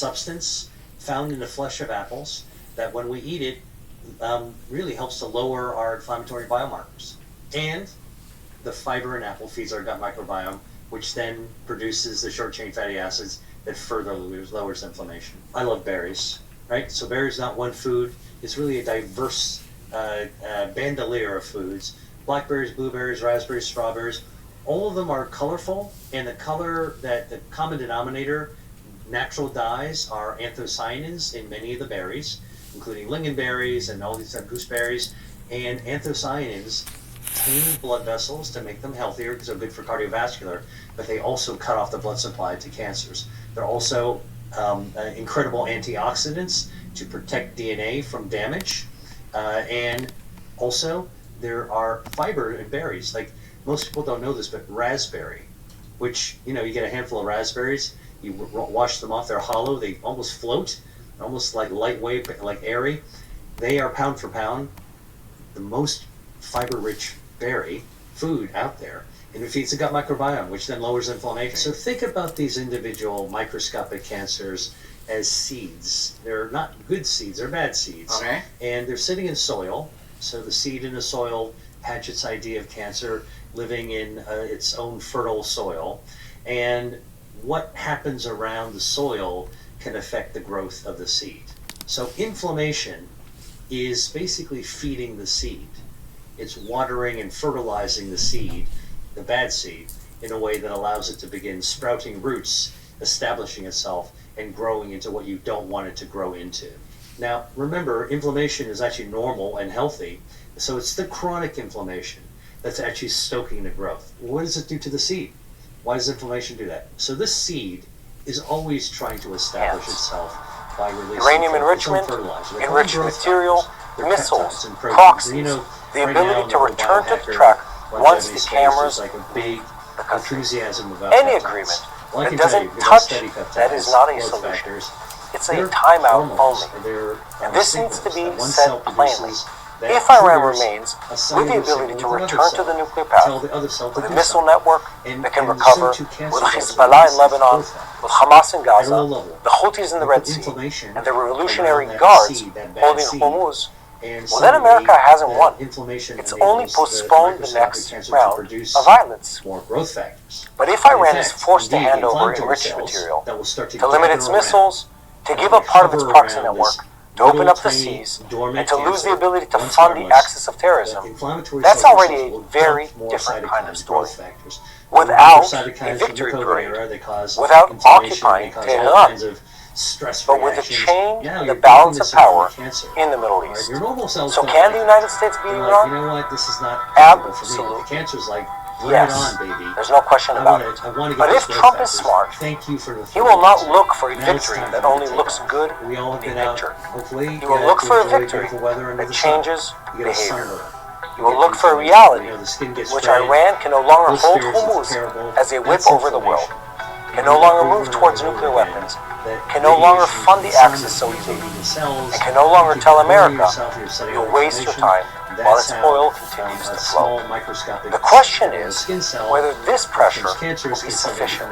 substance found in the flesh of apples that when we eat it really helps to lower our inflammatory biomarkers. And the fiber in apple feeds our gut microbiome, which then produces the short-chain fatty acids that further lowers inflammation. I love berries, right? So berries, not one food. It's really a diverse bandolier of foods. Blackberries, blueberries, raspberries, strawberries, all of them are colorful, and the common denominator, natural dyes, are anthocyanins in many of the berries, including lingonberries and all these gooseberries. And anthocyanins tame blood vessels to make them healthier because they're good for cardiovascular, but they also cut off the blood supply to cancers. They're also incredible antioxidants to protect DNA from damage, and also there are fiber in berries. Like, most people don't know this, but raspberry, which, you get a handful of raspberries, you wash them off, they're hollow, they almost float, almost like lightweight, like airy. They are pound for pound the most fiber-rich berry food out there, and it feeds the gut microbiome, which then lowers inflammation. So think about these individual microscopic cancers as seeds. They're not good seeds, they're bad seeds. Okay. And they're sitting in soil, so the seed in the soil hatch its idea of cancer, living in its own fertile soil. And what happens around the soil can affect the growth of the seed. So inflammation is basically feeding the seed. It's watering and fertilizing the seed, the bad seed, in a way that allows it to begin sprouting roots, establishing itself, and growing into what you don't want it to grow into. Now, remember, inflammation is actually normal and healthy, so it's the chronic inflammation that's actually stoking the growth. What does it do to the seed? Why does inflammation do that? So this seed is always trying to establish itself by releasing uranium enrichment, fertilizer. enriched material, missiles, and proxies, the right ability now, to return to the track once the cameras, like a big enthusiasm about any peptides. agreement Well, that doesn't touch that is not a solution. It's a timeout only. And this needs to be said plainly. If Iran remains with the ability to return to the nuclear path, with a missile network that can recover, with Hezbollah in Lebanon, with Hamas in Gaza, the Houthis in the Red Sea, and the Revolutionary Guards holding Hormuz, well, then America hasn't won. It's only postponed the next round of violence. But if Iran is forced to hand over enriched material, to limit its missiles, to give up part of its proxy network, to open up the seas, and to lose the ability to fund the axis of terrorism, that's already a very different kind of story. Without a victory parade, without occupying Tehran, but with a change in the balance of power in the Middle East. So can the United States beat Iran? You know what? This is not Absolutely. The cancer's like, yes, there's no question about it. But if Trump is smart, he will not look for a victory that only looks good in the picture. He will look for a victory that changes behavior. He will look for a reality in which Iran can no longer hold Hormuz as a whip over the world, can no longer move towards nuclear weapons, can no longer fund the axis so easily, and can no longer tell America, you'll waste your time while its oil continues to flow. The question is whether this pressure will be sufficient.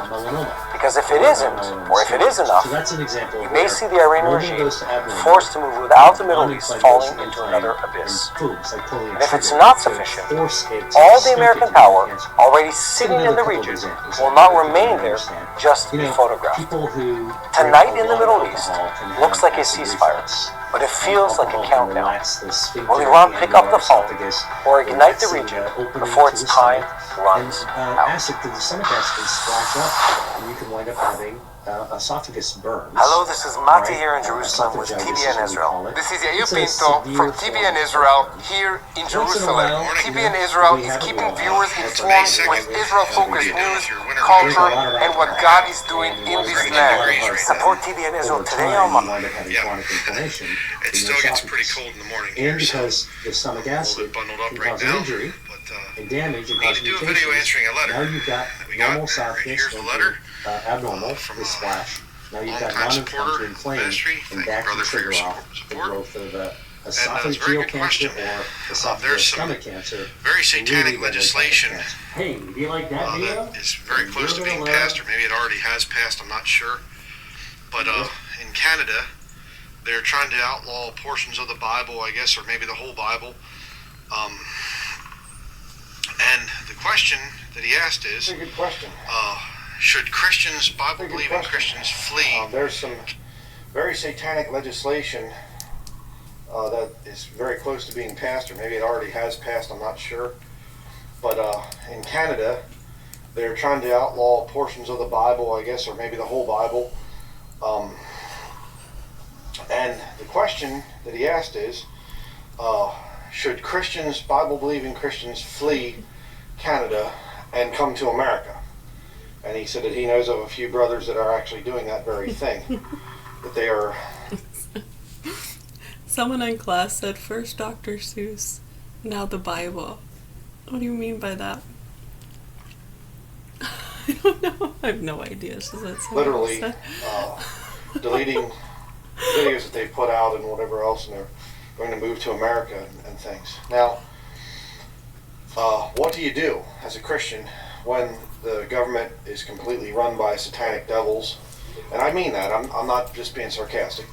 Because if it isn't, or if it is enough, we may see the Iranian regime forced to move without the Middle East falling into another abyss. And if it's not sufficient, all the American power already sitting in the region will not remain there just to be photographed. Tonight in the Middle East looks like a ceasefire, but it feels like a countdown. Will Iran pick up the phone or ignite the region before its time runs out? The stomach acid can splash up, and you can wind up having esophagus burns. Hello, this is Mati here in Jerusalem with TBN Israel. This is Yair Pinto from TBN Israel here in Jerusalem. TBN Israel is keeping viewers informed with Israel-focused news, culture, and what God is doing in this land. Support TBN Israel today online. It still gets pretty cold in the morning here, and because the stomach acid can cause an injury and damage and cause mutations. Now you've got normal esophagus into abnormal, the splash. Now you've got non-inflammatory inflamed, and that can trigger off the growth of esophageal cancer or esophageal stomach cancer. Very satanic legislation. Hey, do you like that video? That is very close to being passed, or maybe it already has passed, I'm not sure. But in Canada, they're trying to outlaw portions of the Bible, I guess, or maybe the whole Bible. And the question that he asked is, That's a good question. Should Christians, Bible-believing Christians, flee? There's some very satanic legislation that is very close to being passed, or maybe it already has passed, I'm not sure. But in Canada, they're trying to outlaw portions of the Bible, I guess, or maybe the whole Bible. And the question that he asked is, should Christians, Bible-believing Christians, flee Canada and come to America? And he said that he knows of a few brothers that are actually doing that very thing. That they are... Someone in class said, first Dr. Seuss, now the Bible. What do you mean by that? I don't know. I have no idea. She said literally deleting videos that they put out and whatever else, and they're going to move to America and things. Now, what do you do as a Christian when the government is completely run by satanic devils? And I mean that. I'm not just being sarcastic.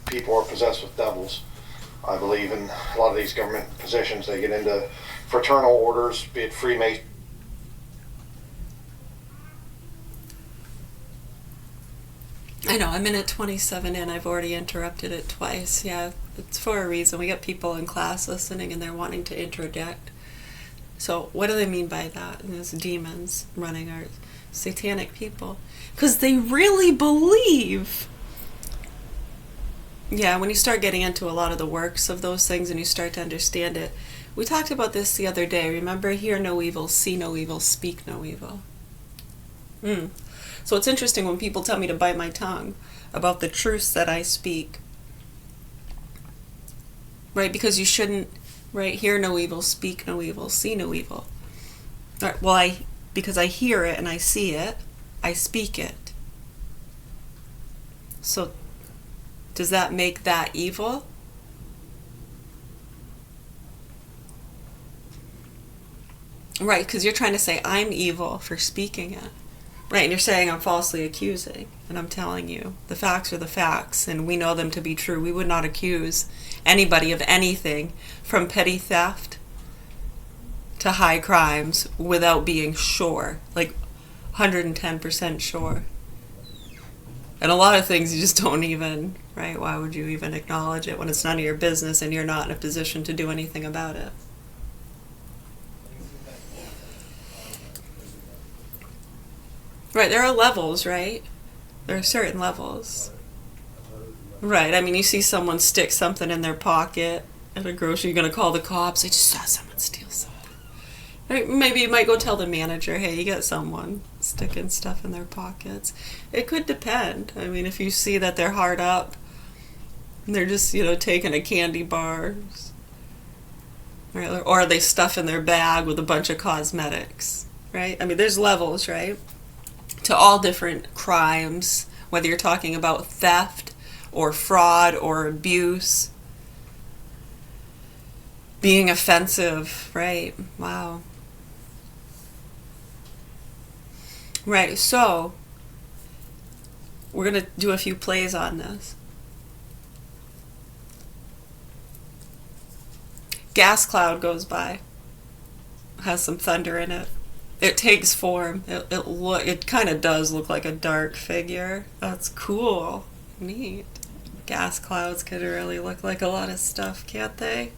People are possessed with devils. I believe in a lot of these government positions. They get into fraternal orders, be it Freemason. I know, I'm in at 27 and I've already interrupted it twice. Yeah, it's for a reason. We got people in class listening and they're wanting to interject. So what do they mean by that? And there's demons running our satanic people. Because they really believe. Yeah, when you start getting into a lot of the works of those things and you start to understand it. We talked about this the other day. Remember, hear no evil, see no evil, speak no evil. So it's interesting when people tell me to bite my tongue about the truths that I speak. Right? Because you shouldn't, right? Hear no evil, speak no evil, see no evil. All right, well, because I hear it and I see it, I speak it. So does that make that evil? Right, because you're trying to say I'm evil for speaking it. Right, and you're saying I'm falsely accusing, and I'm telling you, the facts are the facts, and we know them to be true. We would not accuse anybody of anything from petty theft to high crimes without being sure, like 110% sure. And a lot of things you just don't even, right, why would you even acknowledge it when it's none of your business and you're not in a position to do anything about it? Right, there are levels, right? There are certain levels. Right, I mean, you see someone stick something in their pocket at a grocery, you're going to call the cops. I just saw someone steal something. Right, maybe you might go tell the manager, hey, you got someone sticking stuff in their pockets. It could depend. I mean, if you see that they're hard up, and they're just, taking a candy bar, right? Or they stuff in their bag with a bunch of cosmetics, right? I mean, there's levels, right? To all different crimes, whether you're talking about theft or fraud or abuse, being offensive, right? Wow. Right, so we're going to do a few plays on this. Gas cloud goes by, has some thunder in it. It takes form. It kind of does look like a dark figure. That's cool. Neat. Gas clouds could really look like a lot of stuff, can't they?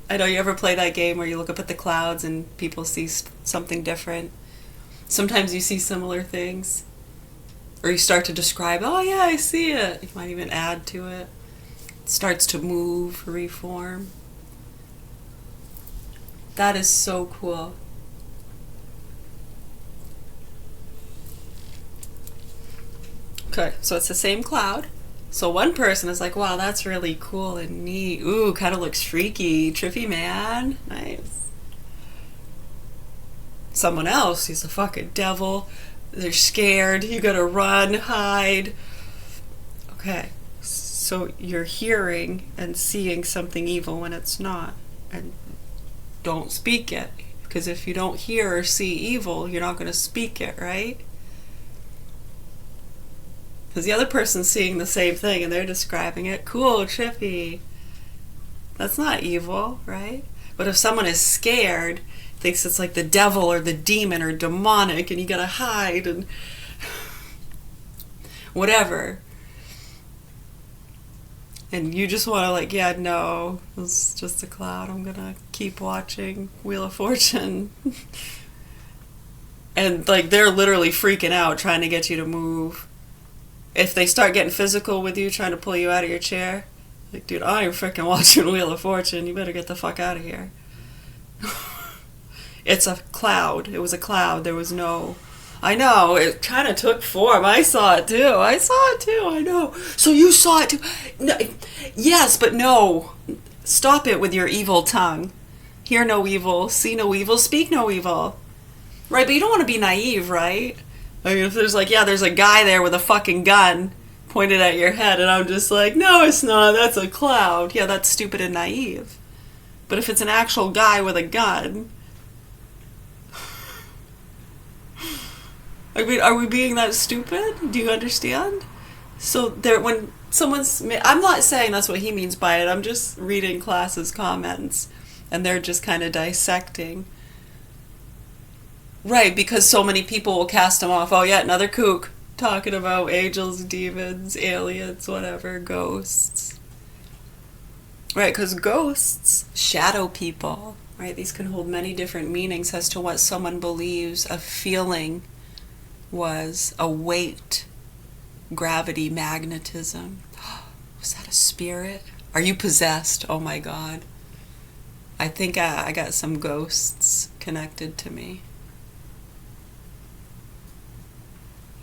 I know you ever play that game where you look up at the clouds and people see something different. Sometimes you see similar things. Or you start to describe, oh yeah, I see it. You might even add to it. It starts to move, reform. That is so cool. Okay, so it's the same cloud. So one person is like, wow, that's really cool and neat. Ooh, kind of looks freaky. Trippy, man. Nice. Someone else, he's a fucking devil. They're scared. You gotta run, hide. Okay, so you're hearing and seeing something evil when it's not. And don't speak it. Because if you don't hear or see evil, you're not going to speak it, right? Because the other person's seeing the same thing and they're describing it. Cool, trippy. That's not evil, right? But if someone is scared, thinks it's like the devil or the demon or demonic and you gotta hide and whatever. And you just want to like, yeah, no, it's just a cloud. I'm gonna keep watching Wheel of Fortune. And like they're literally freaking out trying to get you to move. If they start getting physical with you, trying to pull you out of your chair, like, dude, I ain't freaking watching Wheel of Fortune. You better get the fuck out of here. It's a cloud. It was a cloud. There was no... I know, it kind of took form. I saw it too. I know. So you saw it too. No, yes, but no. Stop it with your evil tongue. Hear no evil, see no evil, speak no evil. Right, but you don't want to be naive, right? I mean, if there's like, yeah, there's a guy there with a fucking gun pointed at your head, and I'm just like, no, it's not. That's a cloud. Yeah, that's stupid and naive. But if it's an actual guy with a gun... I mean, are we being that stupid? Do you understand? So there, when someone's... I'm not saying that's what he means by it. I'm just reading class's comments. And they're just kind of dissecting. Right, because so many people will cast him off. Oh yeah, another kook. Talking about angels, demons, aliens, whatever, ghosts. Right, because ghosts shadow people. Right, these can hold many different meanings as to what someone believes a feeling was, a weight, gravity, magnetism. Was that a spirit? Are you possessed? Oh my God. I think I got some ghosts connected to me.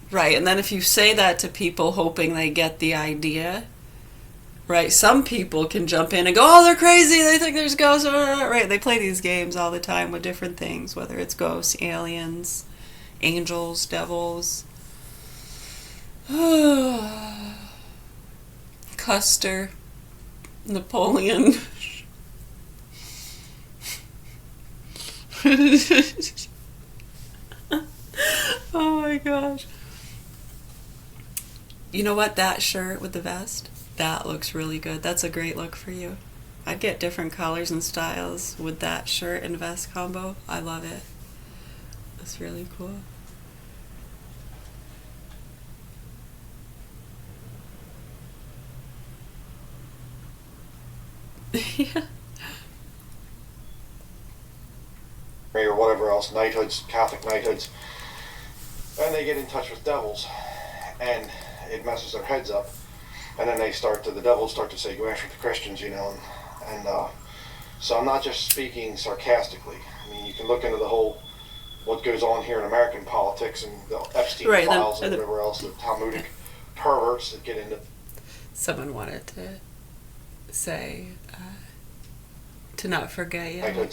Right, and then if you say that to people hoping they get the idea, right, some people can jump in and go, oh, they're crazy, they think there's ghosts, right, they play these games all the time with different things, whether it's ghosts, aliens, angels, devils. Custer, Napoleon. Oh my gosh. You know what? That shirt with the vest, that looks really good. That's a great look for you. I'd get different colors and styles with that shirt and vest combo. I love it. It's really cool. Yeah. Or whatever else, knighthoods, Catholic knighthoods, and they get in touch with devils, and it messes their heads up, and then the devils start to say, go after the Christians, you know, and so I'm not just speaking sarcastically. I mean, you can look into the whole, what goes on here in American politics, and the Epstein files and whatever else, the Talmudic perverts that get into... Someone wanted to say, to not forget, yeah.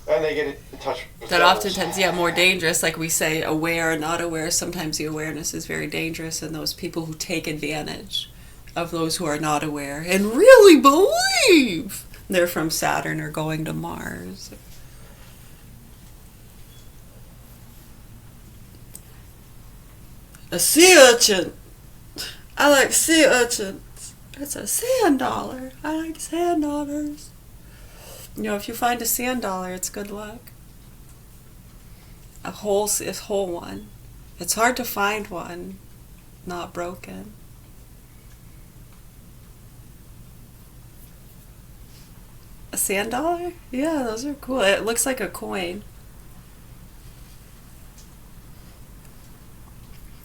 And they get in touch with that devils. Oftentimes, yeah, more dangerous. Like we say, aware or not aware. Sometimes the awareness is very dangerous, and those people who take advantage of those who are not aware and really believe they're from Saturn or going to Mars. A sea urchin. I like sea urchins. It's a sand dollar. I like sand dollars. You know, if you find a sand dollar, it's good luck. A whole one. It's hard to find one not broken. A sand dollar? Yeah, those are cool. It looks like a coin.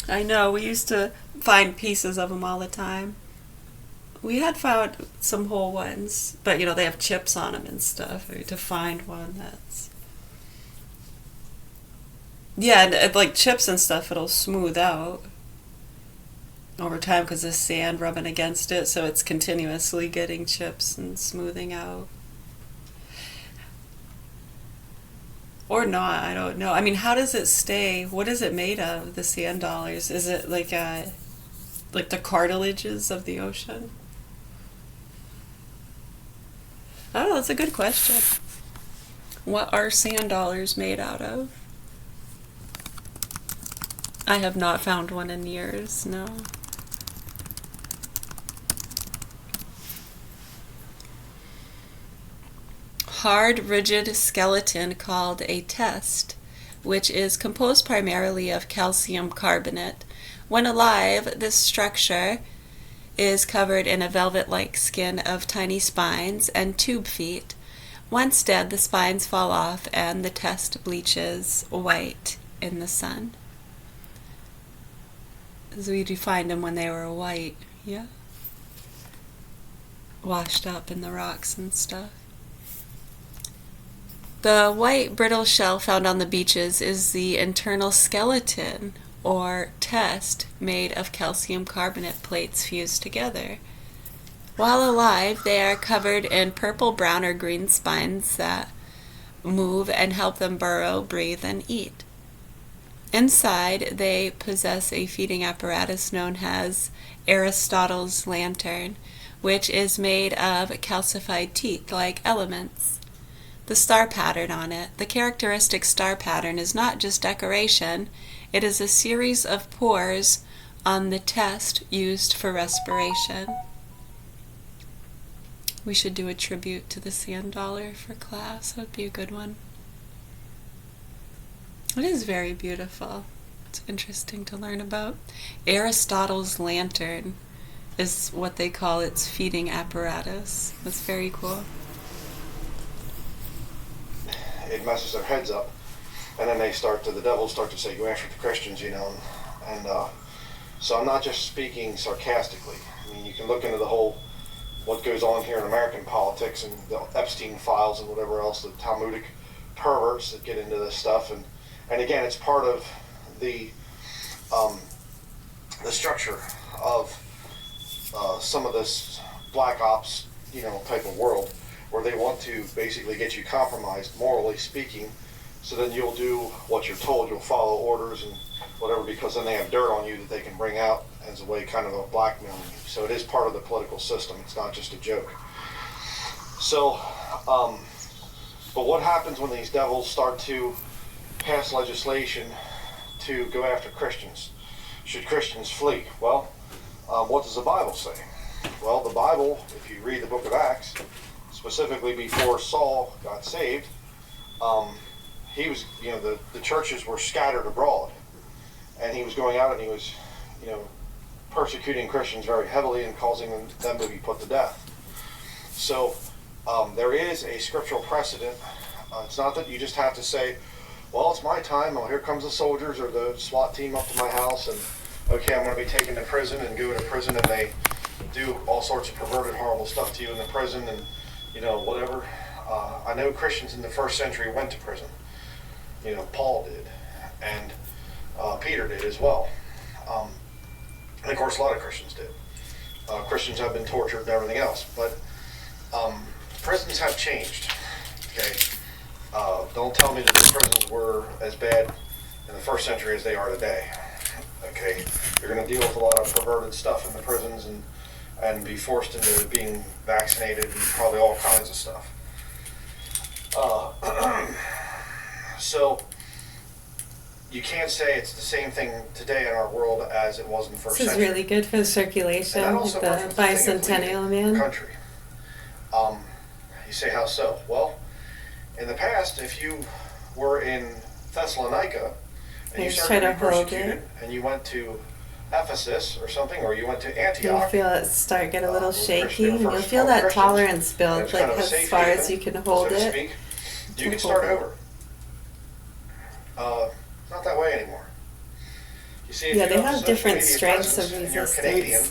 I know, we used to find pieces of them all the time. We had found some whole ones, but you know, they have chips on them and stuff. To find one that's... Yeah, and like chips and stuff, it'll smooth out over time because the sand rubbing against it, so it's continuously getting chips and smoothing out. Or not, I don't know. I mean, how does it stay? What is it made of, the sand dollars? Is it like the cartilages of the ocean? Oh, that's a good question. What are sand dollars made out of? I have not found one in years, no. Hard, rigid skeleton called a test, which is composed primarily of calcium carbonate. When alive, this structure is covered in a velvet-like skin of tiny spines and tube feet. Once dead, the spines fall off and the test bleaches white in the sun. So we find them when they were white, yeah? Washed up in the rocks and stuff. The white brittle shell found on the beaches is the internal skeleton, or test, made of calcium carbonate plates fused together. While alive, they are covered in purple, brown, or green spines that move and help them burrow, breathe, and eat. Inside, they possess a feeding apparatus known as Aristotle's lantern, which is made of calcified teeth-like elements. The star pattern on it. The characteristic star pattern is not just decoration, it is a series of pores on the test used for respiration. We should do a tribute to the sand dollar for class. That would be a good one. It is very beautiful. It's interesting to learn about. Aristotle's lantern is what they call its feeding apparatus. That's very cool. It messes their heads up, and then the devils start to say, go after the Christians, you know, and so I'm not just speaking sarcastically. I mean, you can look into the whole, what goes on here in American politics and the Epstein files and whatever else, the Talmudic perverts that get into this stuff, and again, it's part of the structure of some of this black ops, you know, type of world, where they want to basically get you compromised, morally speaking, so then you'll do what you're told, you'll follow orders and whatever, because then they have dirt on you that they can bring out as a way kind of a blackmailing you. So it is part of the political system, it's not just a joke. So, but what happens when these devils start to pass legislation to go after Christians? Should Christians flee? Well, what does the Bible say? Well, the Bible, if you read the book of Acts, specifically before Saul got saved, he was, you know, the churches were scattered abroad, and he was going out and he was, you know, persecuting Christians very heavily and causing them to be put to death. So there is a scriptural precedent. It's not that you just have to say, well, it's my time, oh, here comes the soldiers or the SWAT team up to my house, and okay, I'm going to be taken to prison, and go to prison, and they do all sorts of perverted, horrible stuff to you in the prison, and you know, whatever. I know Christians in the first century went to prison. You know, Paul did, and Peter did as well. And of course, a lot of Christians did. Christians have been tortured and everything else, but prisons have changed. Okay, don't tell me that the prisons were as bad in the first century as they are today. Okay, you're going to deal with a lot of perverted stuff in the prisons and be forced into being vaccinated and probably all kinds of stuff. So you can't say it's the same thing today in our world as it was in the first century. This is really good for circulation with the bicentennial man. Country. You say, how so? Well, in the past, if you were in Thessalonica and you started to be persecuted and you went to Ephesus or something, or you went to Antioch. You'll feel it start get a little shaky. You'll feel that tolerance build, like as far as you can hold it. Speak. You can start over. It's not that way anymore. You see, if they have different strengths of resistance. You're Canadian,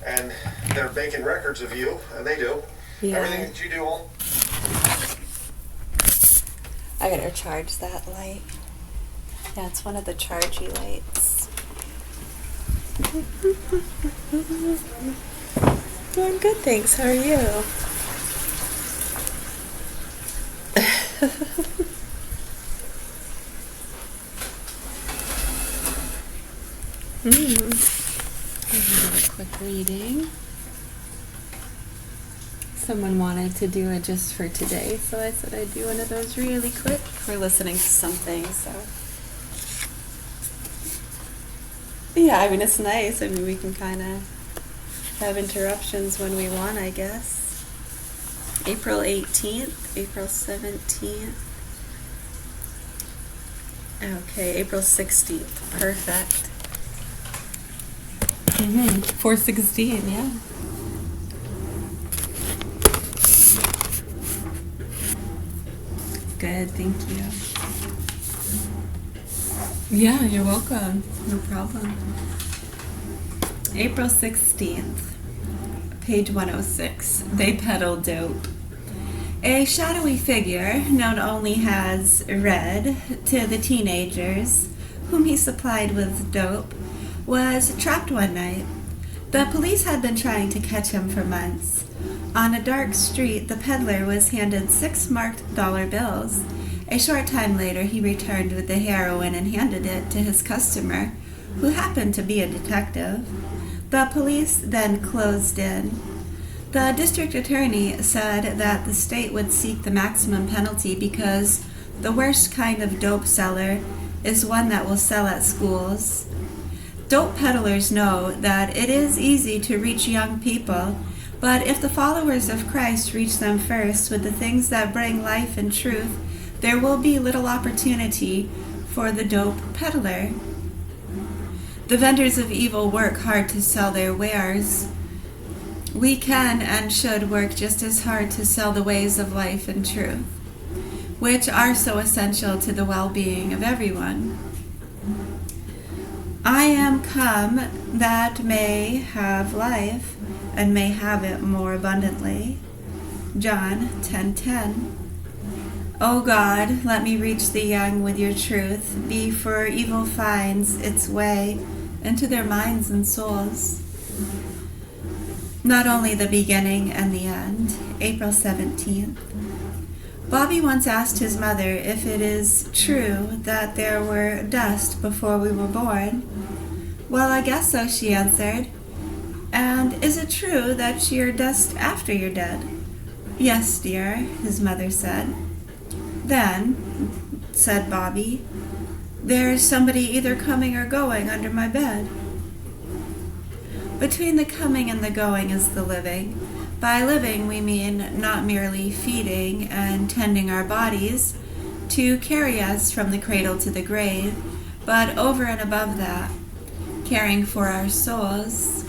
and they're making records of you, and they do. Yeah. Everything that you do on. I gotta charge that light. Yeah, it's one of the chargy lights. I'm good, thanks. How are you? Another quick reading. Someone wanted to do it just for today, so I said I'd do one of those really quick. We're listening to something, so. Yeah, I mean, it's nice. I mean, we can kind of have interruptions when we want, I guess. April 18th, April 17th. Okay, April 16th. Perfect. 416, yeah. Good, thank you. Yeah, you're welcome. No problem. April 16th, page 106. They peddle dope. A shadowy figure, known only as Red to the teenagers, whom he supplied with dope, was trapped one night. The police had been trying to catch him for months. On a dark street, the peddler was handed 6 marked dollar bills. A short time later, he returned with the heroin and handed it to his customer, who happened to be a detective. The police then closed in. The district attorney said that the state would seek the maximum penalty because the worst kind of dope seller is one that will sell at schools. Dope peddlers know that it is easy to reach young people, but if the followers of Christ reach them first with the things that bring life and truth, there will be little opportunity for the dope peddler. The vendors of evil work hard to sell their wares. We can and should work just as hard to sell the ways of life and truth, which are so essential to the well-being of everyone. I am come that may have life and may have it more abundantly. John 10:10. O God, let me reach the young with your truth, before evil finds its way into their minds and souls. Not only the beginning and the end. April 17th. Bobby once asked his mother if it is true that there were dust before we were born. Well, I guess so, she answered. And is it true that you're dust after you're dead? Yes, dear, his mother said. Then, said Bobby, there's somebody either coming or going under my bed. Between the coming and the going is the living. By living, we mean not merely feeding and tending our bodies to carry us from the cradle to the grave, but over and above that, caring for our souls.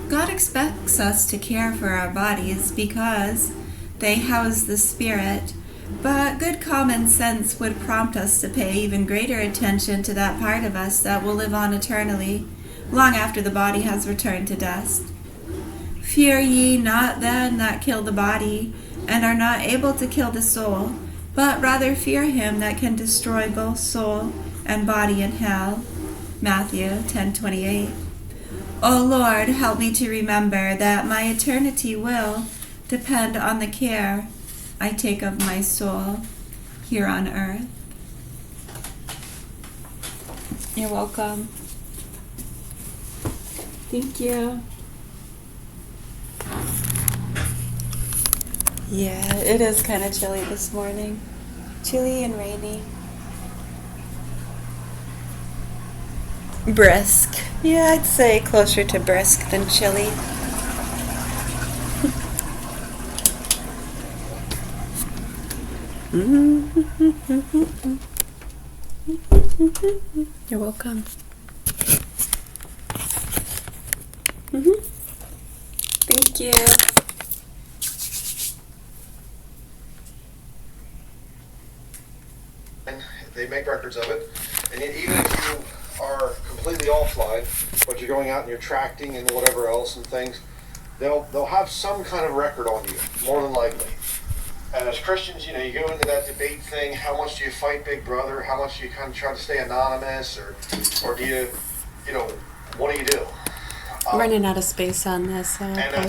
God expects us to care for our bodies because they house the spirit, but good common sense would prompt us to pay even greater attention to that part of us that will live on eternally, long after the body has returned to dust. Fear ye not then that kill the body, and are not able to kill the soul, but rather fear him that can destroy both soul and body in hell. Matthew 10:28. O Lord, help me to remember that my eternity will depend on the care I take of my soul here on earth. You're welcome. Thank you. Yeah, it is kind of chilly this morning. Chilly and rainy. Brisk. Yeah, I'd say closer to brisk than chilly. You're welcome. Thank you. They make records of it, and even if you are completely offline, but you're going out and you're tracting and whatever else and things, they'll have some kind of record on you, more than likely. And as Christians, you go into that debate thing, how much do you fight Big Brother? How much do you kind of try to stay anonymous? Or do you, what do you do? Running out of space on this. And that's